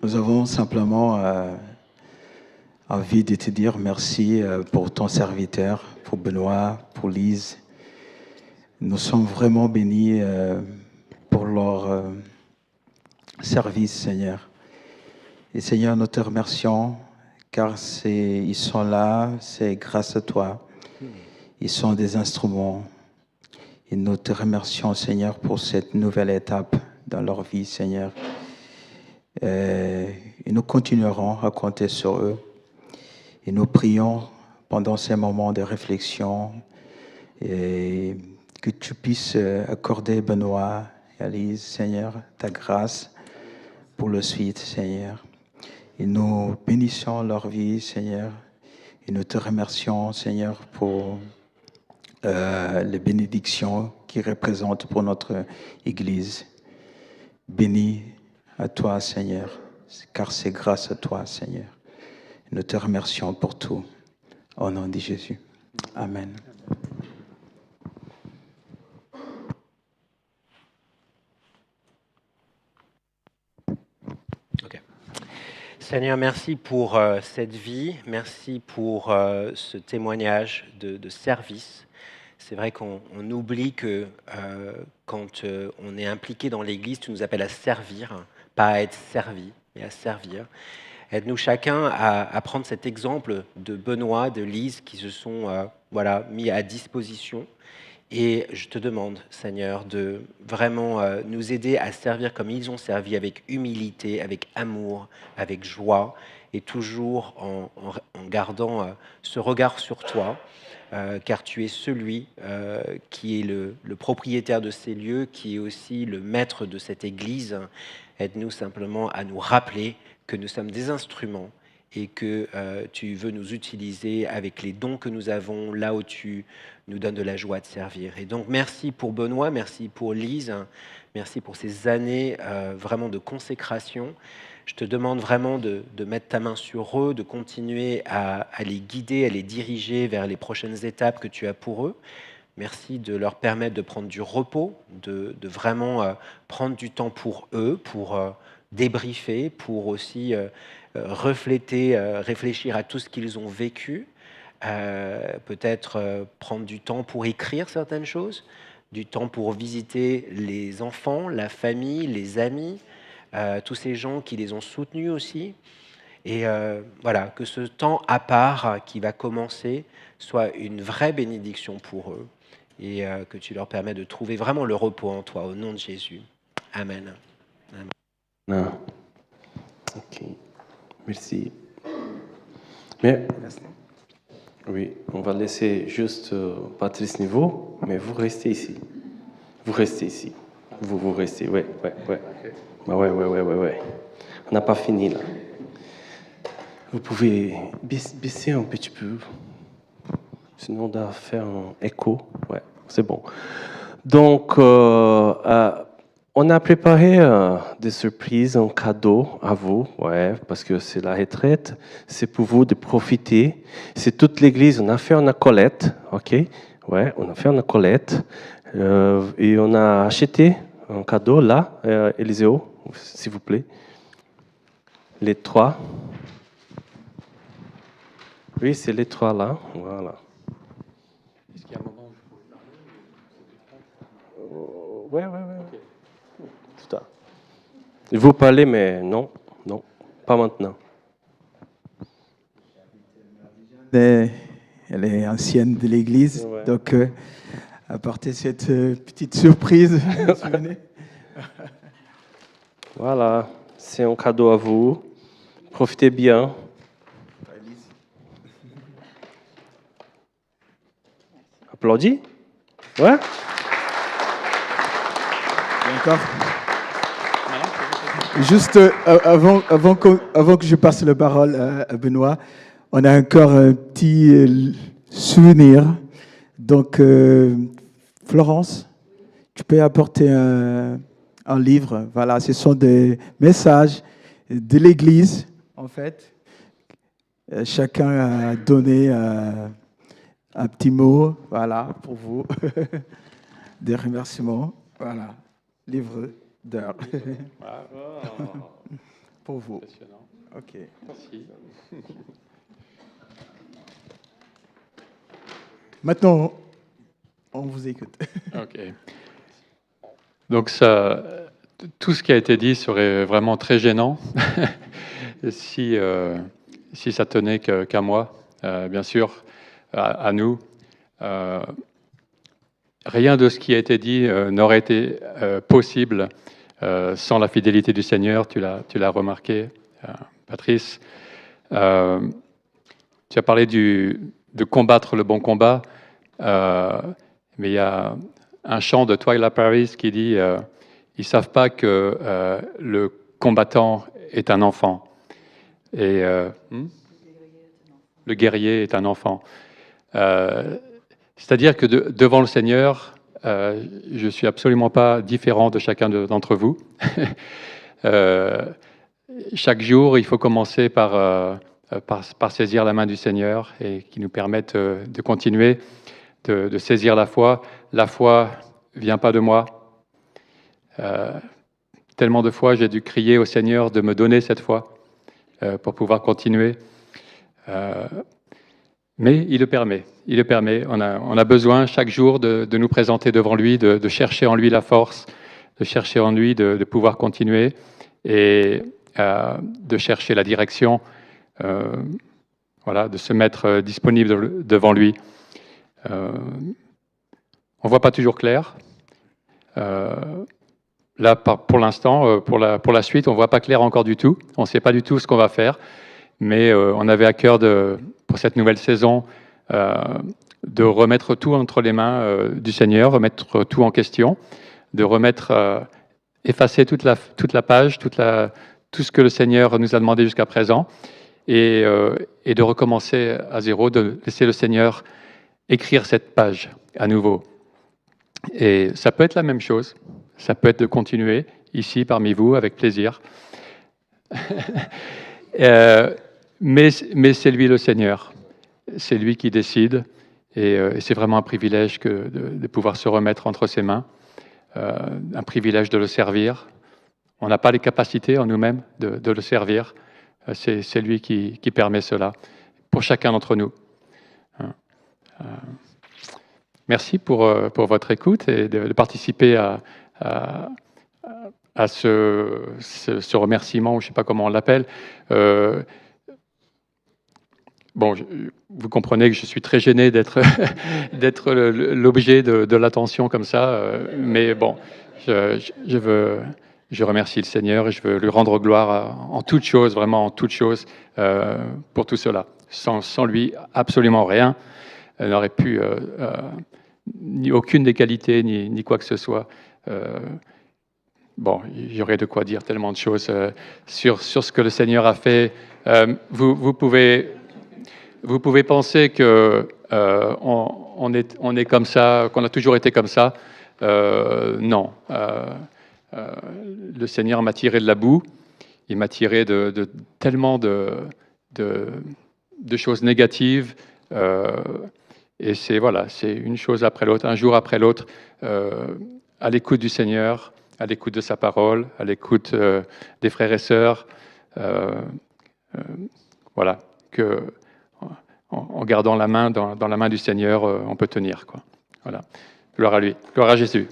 nous avons simplement envie de te dire merci pour ton serviteur, pour Benoît, pour Lise. Nous sommes vraiment bénis pour leur service, Seigneur. Et Seigneur, nous te remercions car ils sont là, c'est grâce à toi. Ils sont des instruments. Et nous te remercions, Seigneur, pour cette nouvelle étape dans leur vie, Seigneur. Et nous continuerons à compter sur eux. Et nous prions pendant ces moments de réflexion et que tu puisses accorder Benoît et Alice, Seigneur, ta grâce pour le suite, Seigneur. Et nous bénissons leur vie, Seigneur. Et nous te remercions, Seigneur, pour les bénédictions qui représentent pour notre Église. Bénis à toi, Seigneur, car c'est grâce à toi, Seigneur. Nous te remercions pour tout. Au nom de Jésus. Amen. Okay. Seigneur, merci pour cette vie. Merci pour ce témoignage de service. C'est vrai qu'on oublie que quand on est impliqué dans l'Église, tu nous appelles à servir, pas à être servi, mais à servir. Aide-nous chacun à prendre cet exemple de Benoît, de Lise, qui se sont mis à disposition. Et je te demande, Seigneur, de vraiment nous aider à servir comme ils ont servi, avec humilité, avec amour, avec joie, et toujours en gardant ce regard sur toi. Car tu es celui qui est le propriétaire de ces lieux, qui est aussi le maître de cette Église. Aide-nous simplement à nous rappeler que nous sommes des instruments et que tu veux nous utiliser avec les dons que nous avons, là où tu nous donnes de la joie de servir. Et donc merci pour Benoît, merci pour Lise, merci pour ces années vraiment de consécration. Je te demande vraiment de mettre ta main sur eux, de continuer à les guider, à les diriger vers les prochaines étapes que tu as pour eux. Merci de leur permettre de prendre du repos, de vraiment prendre du temps pour eux, pour débriefer, pour aussi réfléchir à tout ce qu'ils ont vécu. Peut-être prendre du temps pour écrire certaines choses, du temps pour visiter les enfants, la famille, les amis, tous ces gens qui les ont soutenus aussi. Et que ce temps à part qui va commencer soit une vraie bénédiction pour eux et que tu leur permets de trouver vraiment le repos en toi, au nom de Jésus. Amen. Amen. Non. Ok. Merci. Mais, oui, on va laisser juste Patrice Niveau, mais vous restez ici. Vous restez ici. Vous restez, ouais. Ouais. On n'a pas fini, là. Vous pouvez baisser un petit peu. Sinon, on doit faire un écho. Ouais, c'est bon. Donc, on a préparé des surprises, un cadeau à vous, ouais, parce que c'est la retraite. C'est pour vous de profiter. C'est toute l'église. On a fait une accolette, ok? Ouais, on a fait une accolette. Et on a acheté un cadeau là, Éliseo, s'il vous plaît. Les trois. Oui, c'est les trois là. Voilà. Est-ce qu'il y a un moment où je peux parler? Ouais. Okay. Tout à. Vous parlez, mais non, pas maintenant. Elle est ancienne de l'église, ouais. Donc apporter cette petite surprise. Voilà, c'est un cadeau à vous. Profitez bien. Applaudis. Ouais. Encore. Juste avant que je passe la parole à Benoît, on a encore un petit souvenirs. Donc, Florence, tu peux apporter un livre. Voilà, ce sont des messages de l'Église, en fait. Chacun a donné un petit mot, voilà, pour vous. Des remerciements. Voilà, livre d'heures. Bravo. Pour vous. Impressionnant. OK. Merci. Maintenant, on vous écoute. OK. Donc, ça, tout ce qui a été dit serait vraiment très gênant si ça tenait qu'à moi, bien sûr, à nous. Rien de ce qui a été dit n'aurait été possible sans la fidélité du Seigneur. Tu l'as remarqué, Patrice. Tu as parlé de combattre le bon combat, mais il y a un chant de Twyla Paris qui dit ils savent pas que le combattant est un enfant et le guerrier est un enfant. C'est-à-dire que devant le Seigneur, je suis absolument pas différent de chacun d'entre vous. Chaque jour, il faut commencer par saisir la main du Seigneur et qui nous permette de continuer, de saisir la foi. La foi vient pas de moi. Tellement de fois, j'ai dû crier au Seigneur de me donner cette foi pour pouvoir continuer. Mais il le permet. Il le permet. On a besoin chaque jour de nous présenter devant lui, de chercher en lui la force, de chercher en lui de pouvoir continuer et de chercher la direction. Voilà, de se mettre disponible devant lui. On voit pas toujours clair. Là, pour l'instant, pour la suite, on voit pas clair encore du tout. On sait pas du tout ce qu'on va faire. Mais on avait à cœur, pour cette nouvelle saison, de remettre tout entre les mains du Seigneur, remettre tout en question, de effacer toute la page, tout ce que le Seigneur nous a demandé jusqu'à présent, et de recommencer à zéro, de laisser le Seigneur écrire cette page à nouveau. Et ça peut être la même chose, ça peut être de continuer ici parmi vous avec plaisir. Mais c'est lui le Seigneur, c'est lui qui décide, et c'est vraiment un privilège de pouvoir se remettre entre ses mains, un privilège de le servir. On n'a pas les capacités en nous-mêmes de le servir, c'est lui qui permet cela, pour chacun d'entre nous. Merci pour votre écoute et de participer à ce remerciement, ou je ne sais pas comment on l'appelle. Bon, vous comprenez que je suis très gêné d'être l'objet de l'attention comme ça, mais bon, je remercie le Seigneur et je veux lui rendre gloire en toutes choses, vraiment en toutes choses, pour tout cela. Sans lui, absolument rien n'aurait pu, ni aucune des qualités, ni quoi que ce soit. Bon, il y aurait de quoi dire tellement de choses sur ce que le Seigneur a fait. Vous pouvez penser que on est comme ça, qu'on a toujours été comme ça. Non. Le Seigneur m'a tiré de la boue. Il m'a tiré de tellement de choses négatives. Et c'est une chose après l'autre, un jour après l'autre, à l'écoute du Seigneur, à l'écoute de sa parole, à l'écoute des frères et sœurs. Voilà, que en gardant la main dans la main du Seigneur, on peut tenir, quoi. Voilà. Gloire à lui, gloire à Jésus.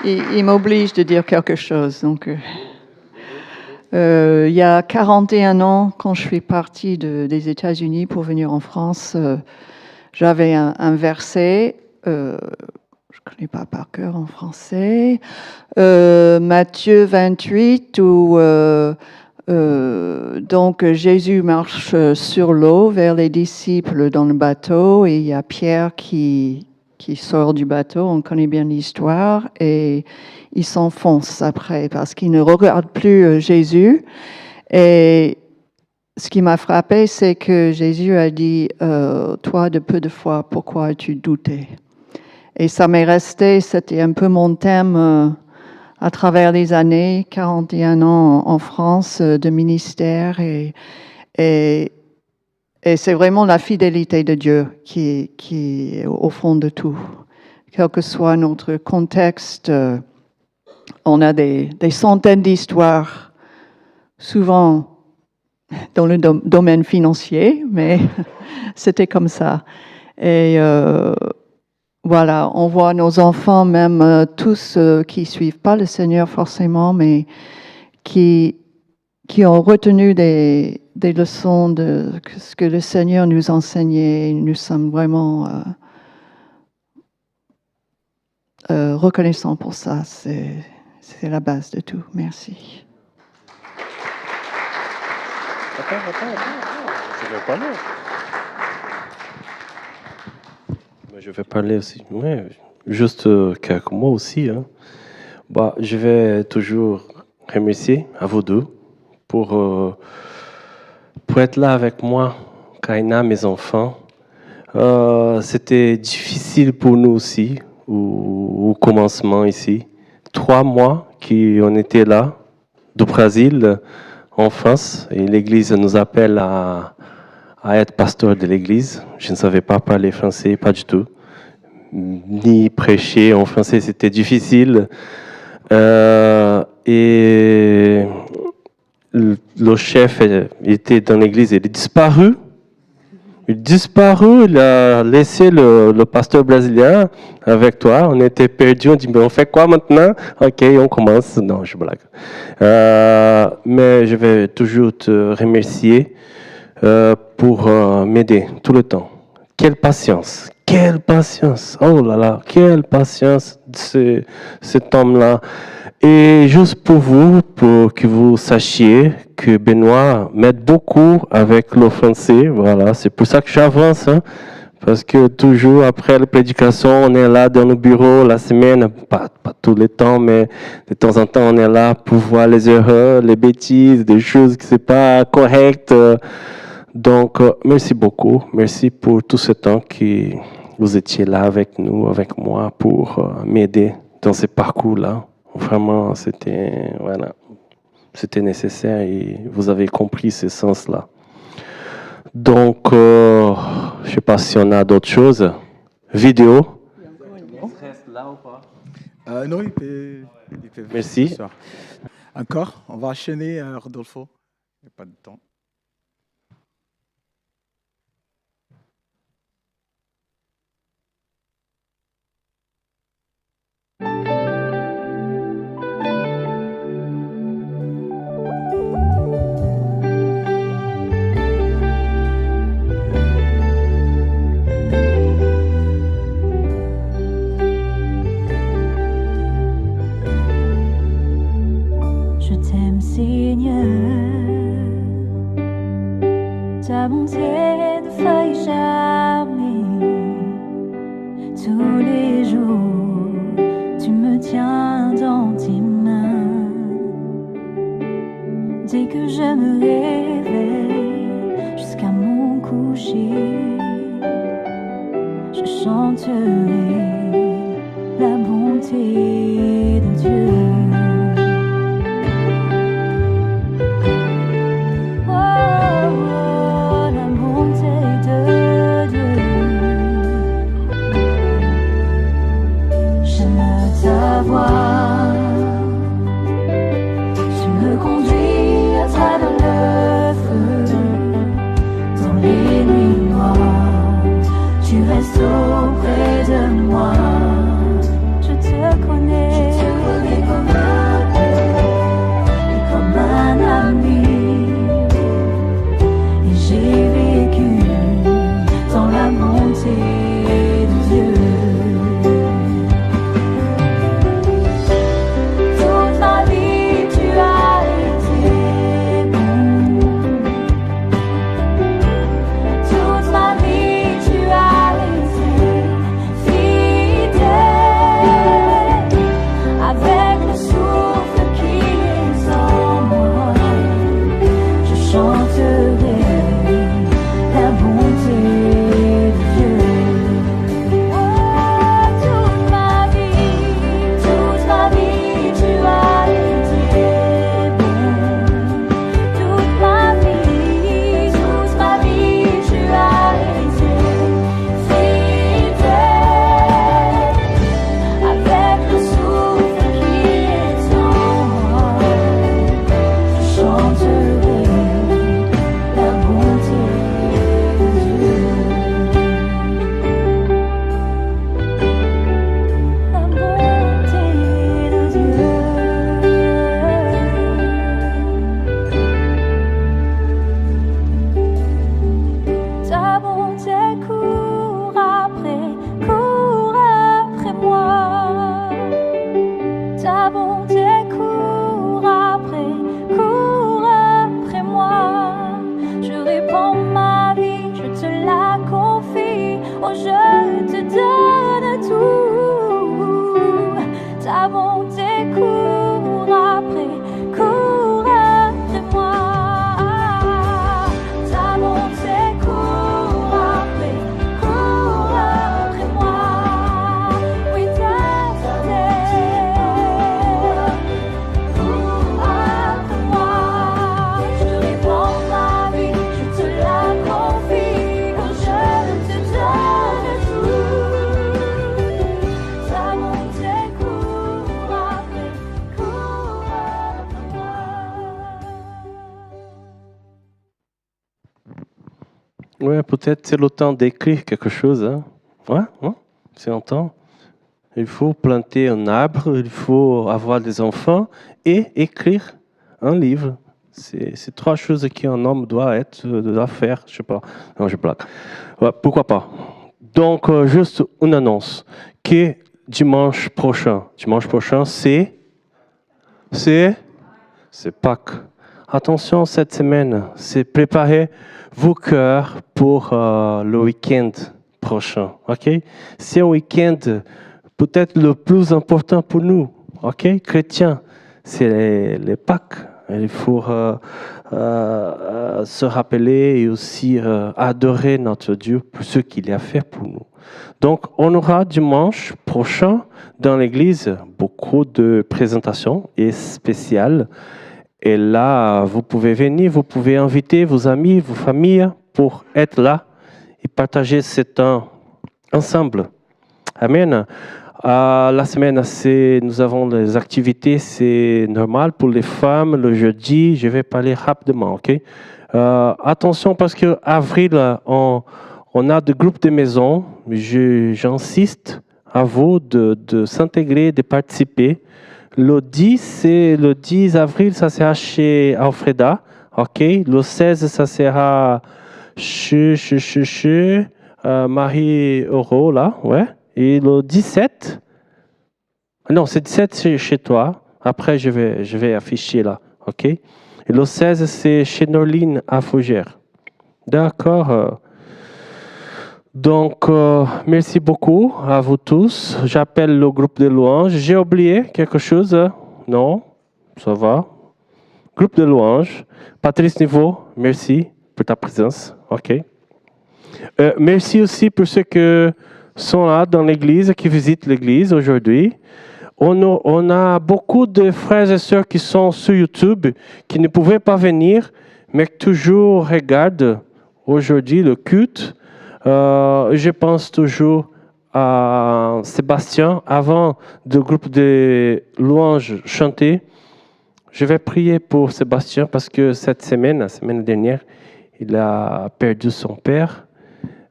Il m'oblige de dire quelque chose. Donc, il y a 41 ans, quand je suis partie des États-Unis pour venir en France, j'avais un verset, je ne connais pas par cœur en français, Matthieu 28, où donc Jésus marche sur l'eau vers les disciples dans le bateau, et il y a Pierre qui sort du bateau, on connaît bien l'histoire, et il s'enfonce après parce qu'il ne regarde plus Jésus. Et ce qui m'a frappé, c'est que Jésus a dit, toi de peu de foi, pourquoi as-tu douté? Et ça m'est resté, c'était un peu mon thème à travers les années, 41 ans en France de ministère. Et c'est vraiment la fidélité de Dieu qui est au fond de tout. Quel que soit notre contexte, on a des centaines d'histoires, souvent dans le domaine financier, mais c'était comme ça. Et voilà, on voit nos enfants, même tous qui ne suivent pas le Seigneur forcément, mais qui ont retenu des leçons de ce que le Seigneur nous enseignait. Nous sommes vraiment reconnaissants pour ça. C'est la base de tout. Merci. Je vais parler aussi. Ouais, juste quelques mots aussi. Hein. Je vais toujours remercier à vous deux pour être là avec moi, Kaina, mes enfants. C'était difficile pour nous aussi, au commencement ici. 3 mois qu'on était là, du Brésil, en France, et l'Église nous appelle à être pasteur de l'Église. Je ne savais pas parler français, pas du tout. Ni prêcher en français, c'était difficile. Et le chef était dans l'église, il est disparu. Il a laissé le pasteur brésilien avec toi. On était perdus, on dit, mais on fait quoi maintenant? Ok, on commence. Non, je blague. Mais je vais toujours te remercier pour m'aider tout le temps. Quelle patience! Quelle patience! Oh là là, quelle patience cet homme-là. Et juste pour vous, pour que vous sachiez que Benoît m'aide beaucoup avec le français. Voilà, c'est pour ça que j'avance. Hein, parce que toujours après la prédication, on est là dans le bureau la semaine, pas tout le temps, mais de temps en temps, on est là pour voir les erreurs, les bêtises, des choses qui ne sont pas correctes. Donc, merci beaucoup. Merci pour tout ce temps que vous étiez là avec nous, avec moi, pour m'aider dans ce parcours-là. Vraiment, c'était nécessaire et vous avez compris ce sens-là. Donc, je ne sais pas si on a d'autres choses. Vidéo. Non, il peut. Merci. Encore, on va enchaîner, Rodolfo. Il n'y a pas de temps. Ta bonté ne faille jamais. Tous les jours, tu me tiens dans tes mains. Dès que je me réveille, jusqu'à mon coucher, je chanterai la bonté de Dieu. Tu me conduis à travers le feu, dans les nuits noires, tu restes auprès de Ouais, peut-être c'est le temps d'écrire quelque chose. Hein. Ouais, c'est un temps. Il faut planter un arbre, il faut avoir des enfants et écrire un livre. C'est 3 choses qu'un homme doit faire. Je sais pas. Non, je blague. Ouais, pourquoi pas. Donc, juste une annonce. Que dimanche prochain, c'est Pâques. Attention, cette semaine, c'est préparer vos cœurs pour le week-end prochain. Ok? C'est un week-end peut-être le plus important pour nous, ok, chrétiens, c'est les Pâques. Il faut se rappeler et aussi adorer notre Dieu pour ce qu'il a fait pour nous. Donc, on aura dimanche prochain dans l'église beaucoup de présentations et spéciales. Et là, vous pouvez venir, vous pouvez inviter vos amis, vos familles pour être là et partager ce temps ensemble. Amen. La semaine, nous avons des activités, c'est normal pour les femmes. Le jeudi, je vais parler rapidement, ok? Attention parce que avril, on a des groupes de maison. J'insiste à vous de s'intégrer, de participer. Le 10 avril, ça sera chez Alfreda, ok? Le 16, ça sera chez Marie Euro, là, ouais. Et le 17, non, c'est 17 chez toi. Après, je vais afficher là, ok? Et le 16, c'est chez Norline à Fougères. D'accord. Donc, merci beaucoup à vous tous. J'appelle le groupe de louanges. J'ai oublié quelque chose? Non? Ça va? Groupe de louanges. Patrice Niveau, merci pour ta présence. Ok. Merci aussi pour ceux qui sont là dans l'église, qui visitent l'église aujourd'hui. On a beaucoup de frères et sœurs qui sont sur YouTube, qui ne pouvaient pas venir, mais qui toujours regardent aujourd'hui le culte. Je pense toujours à Sébastien, avant le groupe de louanges chanter. Je vais prier pour Sébastien parce que cette semaine, la semaine dernière, il a perdu son père.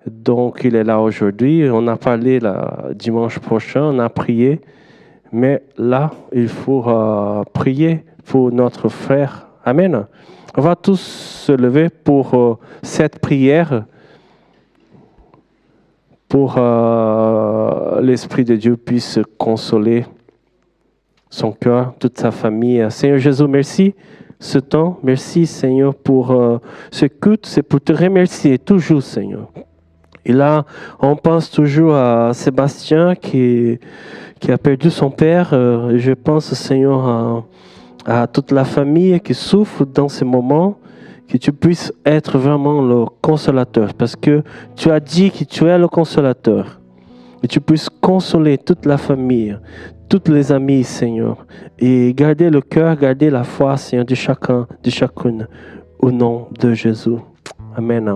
Donc, il est là aujourd'hui. On a parlé dimanche prochain, on a prié. Mais là, il faut prier pour notre frère. Amen. On va tous se lever pour cette prière, pour l'Esprit de Dieu puisse consoler son cœur, toute sa famille. Seigneur Jésus, merci ce temps. Merci, Seigneur, pour ce culte. C'est pour te remercier toujours, Seigneur. Et là, on pense toujours à Sébastien qui a perdu son père. Je pense, Seigneur, à toute la famille qui souffre dans ces moments, que tu puisses être vraiment le consolateur. Parce que tu as dit que tu es le consolateur. Et tu puisses consoler toute la famille, tous les amis, Seigneur. Et garder le cœur, garder la foi, Seigneur, de chacun, de chacune. Au nom de Jésus. Amen.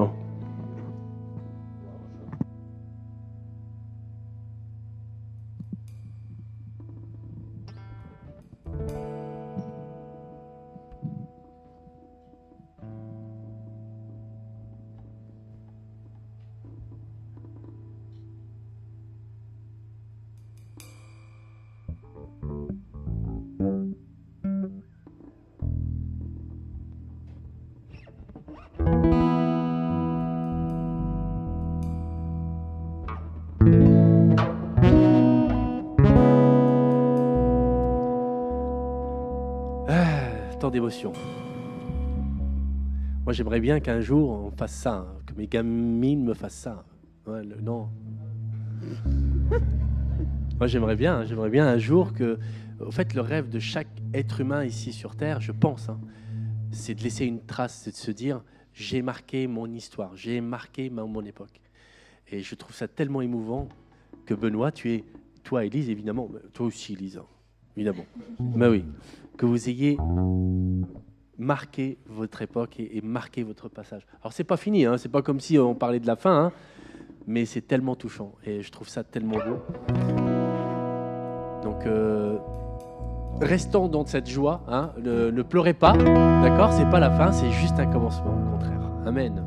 Tant d'émotions. Moi, j'aimerais bien qu'un jour on fasse ça, hein, que mes gamines me fassent ça. Ouais, non. Moi, j'aimerais bien un jour que, en fait, le rêve de chaque être humain ici sur Terre, je pense, hein, c'est de laisser une trace, c'est de se dire, j'ai marqué mon histoire, j'ai marqué mon époque. Et je trouve ça tellement émouvant que Benoît, toi, Élise, évidemment, toi aussi, Élise, hein, évidemment. Ben oui, que vous ayez marqué votre époque et marqué votre passage. Alors, c'est pas fini, hein, c'est pas comme si on parlait de la fin, hein, mais c'est tellement touchant et je trouve ça tellement beau. Donc, restons dans cette joie, hein, ne pleurez pas, d'accord? C'est pas la fin, c'est juste un commencement, au contraire. Amen.